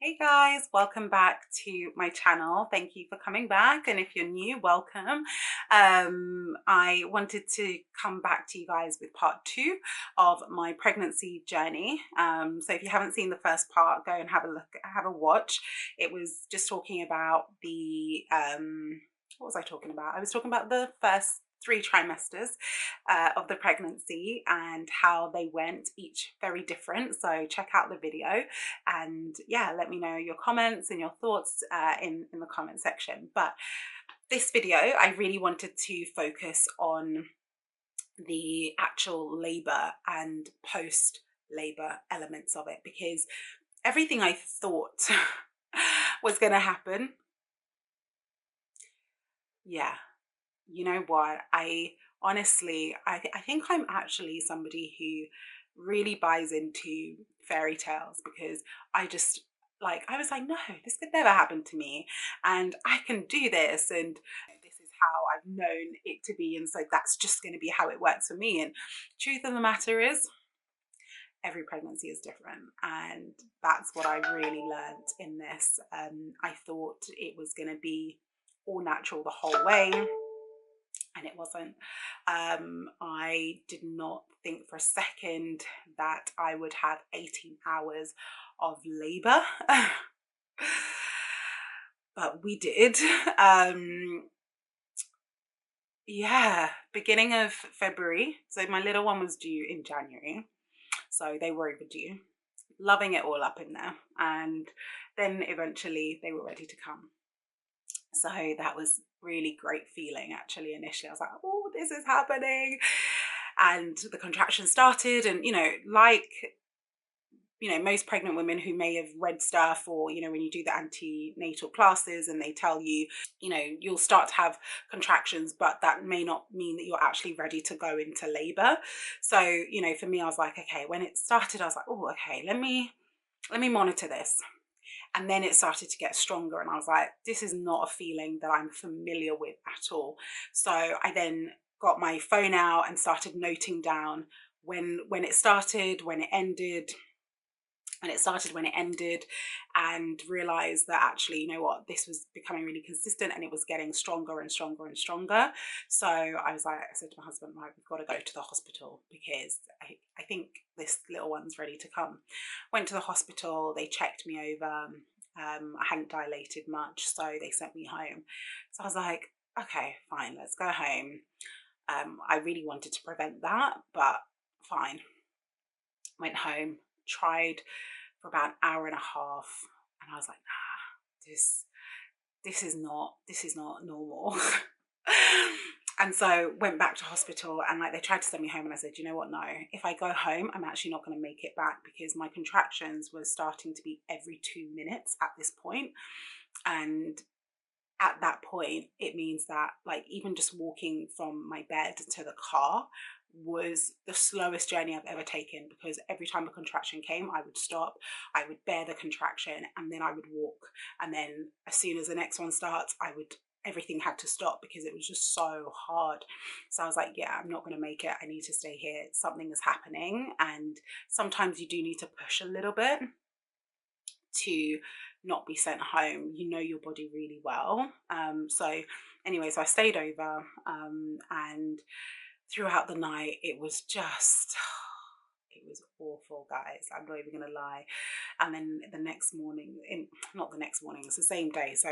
Hey guys, welcome back to my channel. Thank you for coming back. And if you're new, welcome. I wanted to come back to you guys with part two of my pregnancy journey. So if you haven't seen the first part, go and have a look, have a watch. It was just talking about what was I talking about? I was talking about the first 3 trimesters of the pregnancy and how they went, each very different. So check out the video and yeah, let me know your comments and your thoughts in the comment section. But this video, I really wanted to focus on the actual labor and post labor elements of it, because everything I thought was going to happen, yeah, you know what, I honestly I think I'm actually somebody who really buys into fairy tales, because I was like, no, this could never happen to me, and I can do this, and this is how I've known it to be, and so that's just going to be how it works for me. And truth of the matter is, every pregnancy is different, and that's what I really learned in this. I thought it was going to be all natural the whole way, and it wasn't. I did not think for a second that I would have 18 hours of labor, but we did. Yeah, beginning of February. So my little one was due in January, so they were overdue. Loving it all up in there, and then eventually they were ready to come. So that was really great feeling. Actually, initially I was like, oh, this is happening, and the contraction started, and most pregnant women who may have read stuff, or when you do the antenatal classes and they tell you, you'll start to have contractions, but that may not mean that you're actually ready to go into labor. So for me, I was like, okay, when it started, I was like, oh, okay, let me monitor this. And then it started to get stronger, and I was like, this is not a feeling that I'm familiar with at all. So I then got my phone out and started noting down when it started, when it ended, when it ended, and realized that actually, you know what, this was becoming really consistent, and it was getting stronger and stronger and stronger. So I said to my husband, right, we've got to go to the hospital, because I think this little one's ready to come. Went to the hospital, they checked me over. I hadn't dilated much, so they sent me home. So I was like, okay, fine, let's go home. I really wanted to prevent that, but fine. Went home, tried for about an hour and a half, and I was like, nah, this is not normal. And so went back to hospital, and they tried to send me home, and I said, you know what, no, if I go home, I'm actually not going to make it back, because my contractions were starting to be every 2 minutes at this point. And at that point, it means that even just walking from my bed to the car was the slowest journey I've ever taken, because every time a contraction came, I would stop, I would bear the contraction, and then I would walk. And then as soon as the next one starts, everything had to stop, because it was just so hard. So I was like, yeah, I'm not going to make it. I need to stay here. Something is happening. And sometimes you do need to push a little bit to not be sent home. You know your body really well. So anyway, so I stayed over, and throughout the night, it was awful, guys. I'm not even gonna lie. And then the next morning, not the next morning, it's the same day. So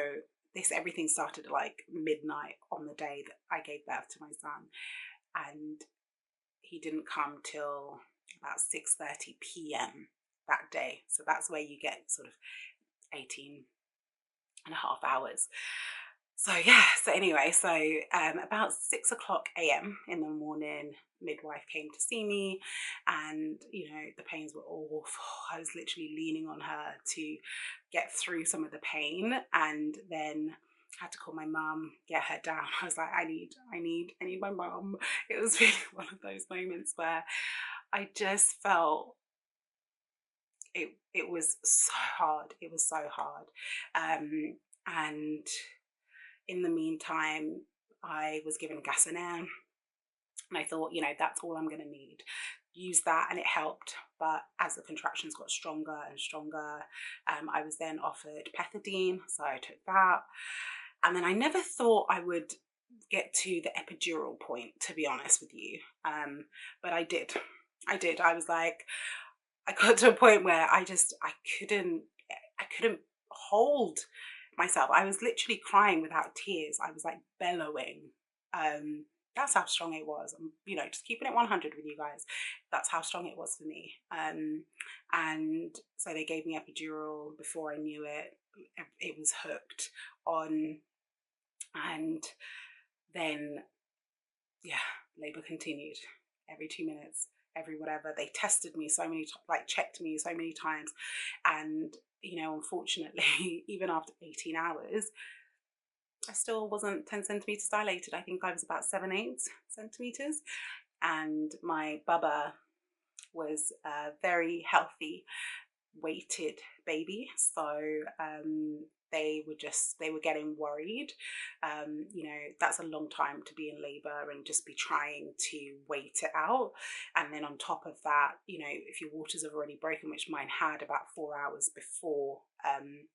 everything started at midnight on the day that I gave birth to my son, and he didn't come till about 6:30 p.m. that day. So that's where you get sort of 18 and a half hours. So yeah, so anyway, so about 6 o'clock a.m. in the morning, midwife came to see me, and the pains were awful. I was literally leaning on her to get through some of the pain, and then had to call my mum, get her down. I was like, I need my mum. It was really one of those moments where I just felt it was so hard. It was so hard. And in the meantime, I was given gas and air, and I thought, that's all I'm going to need. used that and it helped. But as the contractions got stronger and stronger, I was then offered pethidine, so I took that. And then I never thought I would get to the epidural point, to be honest with you. But I did. I was like, I got to a point where I couldn't hold myself. I was literally crying without tears. I was like bellowing. That's how strong it was. Just keeping it 100 with you guys. That's how strong it was for me. And so they gave me epidural. Before I knew it, it was hooked on. And then, yeah, labor continued every 2 minutes, every whatever. They tested me so many, checked me so many times. And, unfortunately, even after 18 hours, I still wasn't 10 centimeters dilated. I think I was about 7-8 centimeters. And my bubba was a very healthy, weighted baby. So they were getting worried. That's a long time to be in labor and just be trying to wait it out. And then on top of that, if your waters have already broken, which mine had about 4 hours before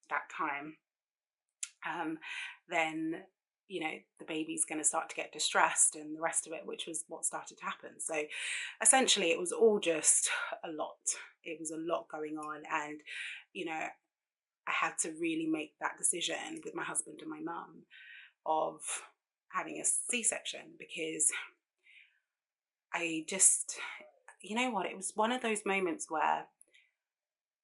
that time, then the baby's going to start to get distressed and the rest of it, which was what started to happen. So essentially it was all just a lot. It was a lot going on, and I had to really make that decision with my husband and my mum of having a C-section, because I just, it was one of those moments where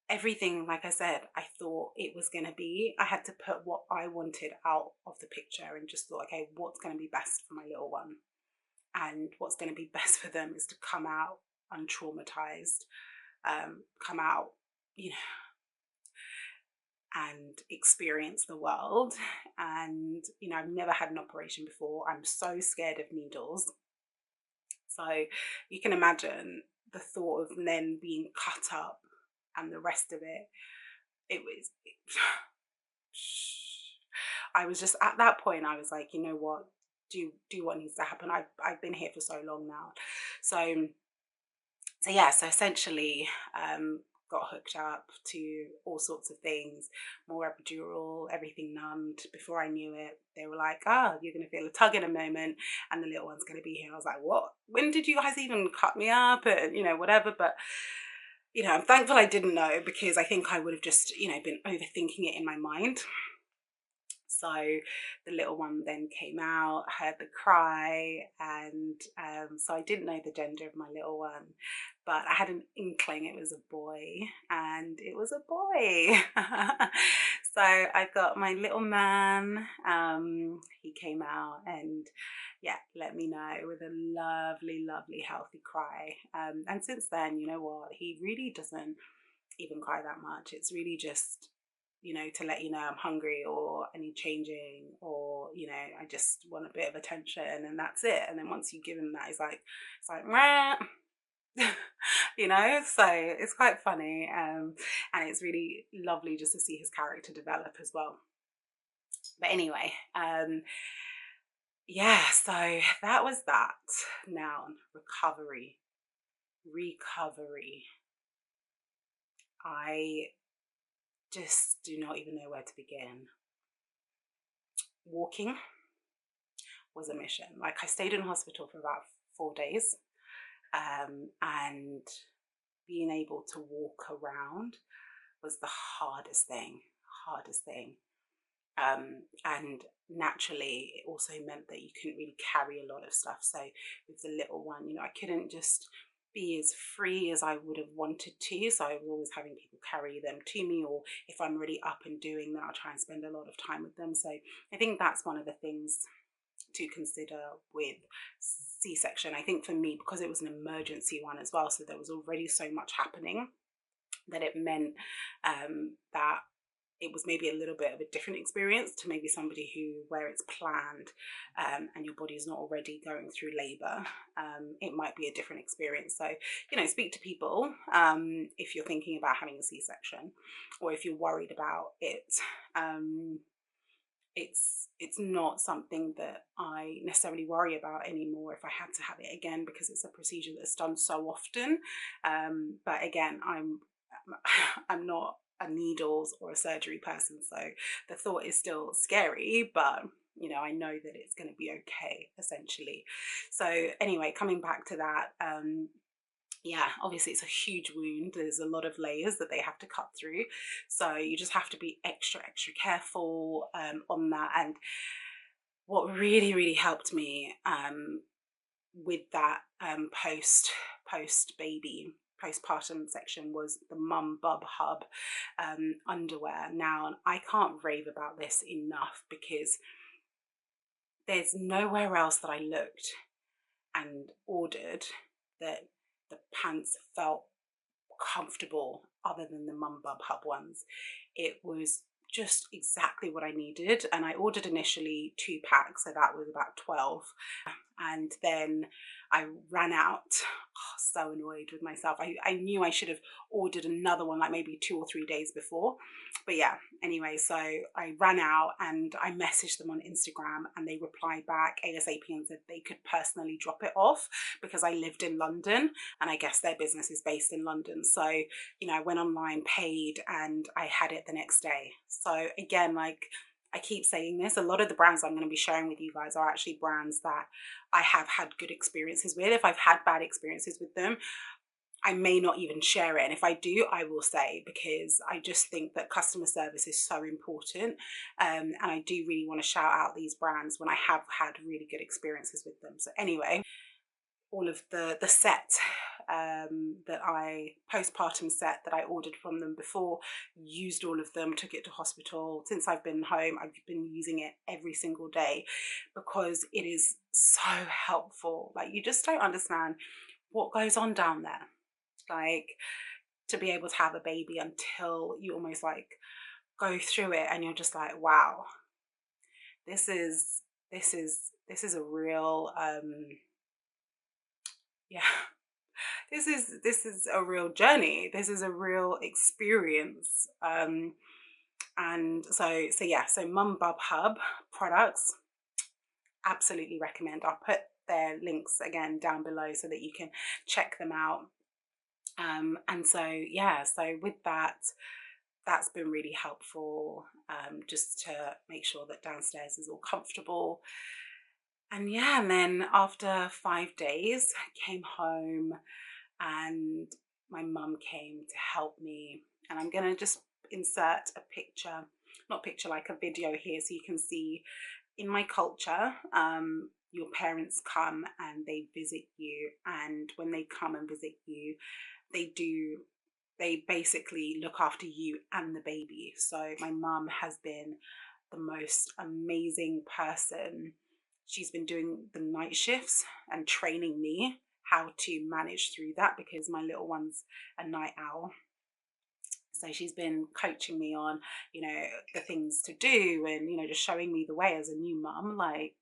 everything, like I said, I thought it was going to be, I had to put what I wanted out of the picture and just thought, okay, what's going to be best for my little one? And what's going to be best for them is to come out untraumatized, come out, and experience the world. And, I've never had an operation before. I'm so scared of needles. So you can imagine the thought of then being cut up and the rest of it. I was just at that point, I was like, you know what, do what needs to happen. I've been here for so long now. So yeah, so essentially got hooked up to all sorts of things, more epidural, everything numbed. Before I knew it, they were like, you're going to feel a tug in a moment and the little one's going to be here. I was like, what? When did you guys even cut me up? And, whatever. But, I'm thankful I didn't know, because I think I would have just, been overthinking it in my mind. So the little one then came out, heard the cry, and so I didn't know the gender of my little one, but I had an inkling it was a boy, and it was a boy. So I got my little man. He came out and let me know with a lovely, lovely, healthy cry. And since then, you know what, he really doesn't even cry that much. It's really just, to let you know I'm hungry, or I need changing, or, I just want a bit of attention, and that's it. And then once you give him that, it's like, Rah! So it's quite funny. And it's really lovely just to see his character develop as well. But anyway, so that was that. Now, recovery. I just do not even know where to begin. Walking was a mission. Like, I stayed in hospital for about 4 days, and being able to walk around was the hardest thing. And naturally, it also meant that you couldn't really carry a lot of stuff. So with the little one, I couldn't just be as free as I would have wanted to. So I was always having people carry them to me, or if I'm really up and doing, then I'll try and spend a lot of time with them. So I think that's one of the things to consider with C-section. I think for me, because it was an emergency one as well, so there was already so much happening, that it meant that it was maybe a little bit of a different experience to maybe somebody where it's planned, and your body's not already going through labor. It might be a different experience. So, speak to people if you're thinking about having a C-section, or if you're worried about it. it's not something that I necessarily worry about anymore if I had to have it again, because it's a procedure that's done so often. But again, I'm not a needles or a surgery person, so the thought is still scary, but I know that it's going to be okay, essentially. So anyway, coming back to that, yeah, obviously it's a huge wound. There's a lot of layers that they have to cut through. So you just have to be extra, extra careful on that. And what really, really helped me with that post baby postpartum section was the Mum Bub Hub underwear. Now, I can't rave about this enough, because there's nowhere else that I looked and ordered that the pants felt comfortable other than the Mum Bub Hub ones. It was just exactly what I needed, and I ordered initially 2 packs, so that was about 12, and then I ran out. Oh, so annoyed with myself. I knew I should have ordered another one like maybe 2 or 3 days before, but yeah, anyway, so I ran out and I messaged them on Instagram, and they replied back ASAP and said they could personally drop it off, because I lived in London and I guess their business is based in London. So I went online, paid, and I had it the next day. So again, like I keep saying this, a lot of the brands I'm going to be sharing with you guys are actually brands that I have had good experiences with. If I've had bad experiences with them, I may not even share it. And if I do, I will say, because I just think that customer service is so important. And I do really want to shout out these brands when I have had really good experiences with them. So anyway, all of the set that I postpartum set that I ordered from them before, used all of them, took it to hospital. Since I've been home, I've been using it every single day, because it is so helpful. Like, you just don't understand what goes on down there, like, to be able to have a baby until you almost like go through it and you're just like, wow, this is a real yeah, this is a real journey. This is a real experience. And so yeah, so Mum Bub Hub products, absolutely recommend. I'll put their links again down below so that you can check them out. And so yeah, so with that, that's been really helpful, just to make sure that downstairs is all comfortable. And yeah, and then after 5 days, I came home and my mum came to help me. And I'm going to just insert a picture, not picture, like a video here, so you can see in my culture, your parents come and they visit you. And when they come and visit you, they basically look after you and the baby. So my mum has been the most amazing person. She's been doing the night shifts and training me how to manage through that, because my little one's a night owl. So she's been coaching me on, the things to do, and, just showing me the way as a new mum. Like,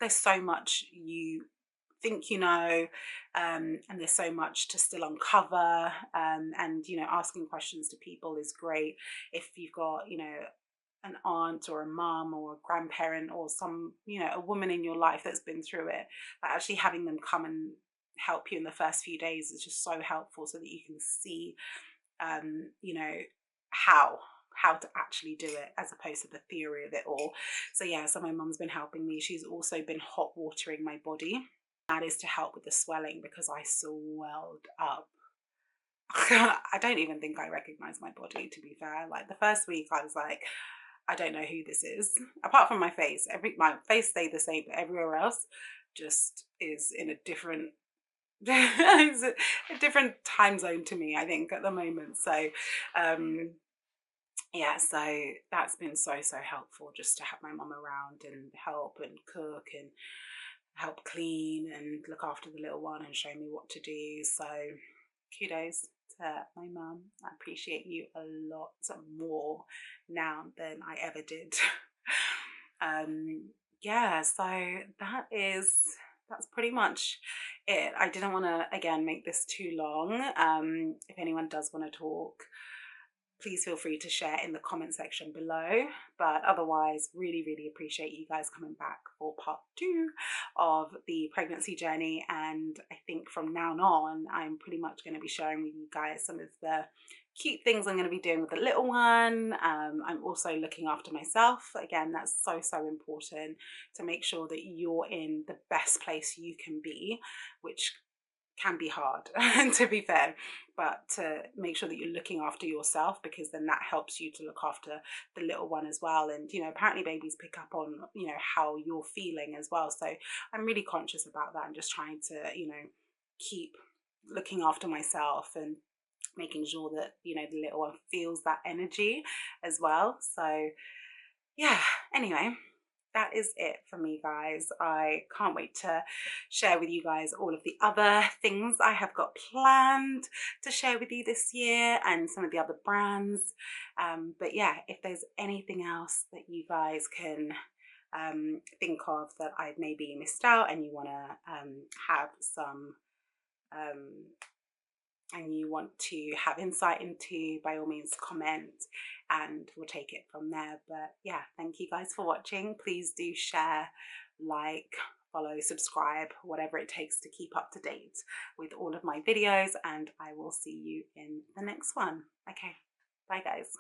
there's so much you think and there's so much to still uncover, and asking questions to people is great. If you've got an aunt or a mum or a grandparent or some a woman in your life that's been through it, actually having them come and help you in the first few days is just so helpful, so that you can see how to actually do it, as opposed to the theory of it all. So yeah, so my mum's been helping me. She's also been hot watering my body. That is to help with the swelling, because I swelled up. I don't even think I recognize my body, to be fair. Like, the first week I was like, I don't know who this is, apart from my face. My face stayed the same, but everywhere else just is in a different it's a different time zone to me, I think, at the moment. So yeah, so that's been so helpful, just to have my mum around and help and cook and help clean and look after the little one and show me what to do. So kudos to my mum. I appreciate you a lot more now than I ever did. Yeah, so that's pretty much it. I didn't want to, again, make this too long. If anyone does want to talk please feel free to share in the comment section below. But otherwise, really, really appreciate you guys coming back for part 2 of the pregnancy journey. And I think from now on, I'm pretty much going to be sharing with you guys some of the cute things I'm going to be doing with the little one. I'm also looking after myself. Again, that's so, so important to make sure that you're in the best place you can be, which can be hard to be fair, but to make sure that you're looking after yourself, because then that helps you to look after the little one as well. And apparently babies pick up on how you're feeling as well, so I'm really conscious about that. I'm just trying to keep looking after myself and making sure that the little one feels that energy as well. So yeah, anyway, that is it for me, guys. I can't wait to share with you guys all of the other things I have got planned to share with you this year, and some of the other brands. But yeah, if there's anything else that you guys can think of that I've maybe missed out, and you want to have some and you want to have insight into, by all means comment and we'll take it from there. But yeah, thank you guys for watching. Please do share, like, follow, subscribe, whatever it takes to keep up to date with all of my videos, and I will see you in the next one. Okay, bye guys.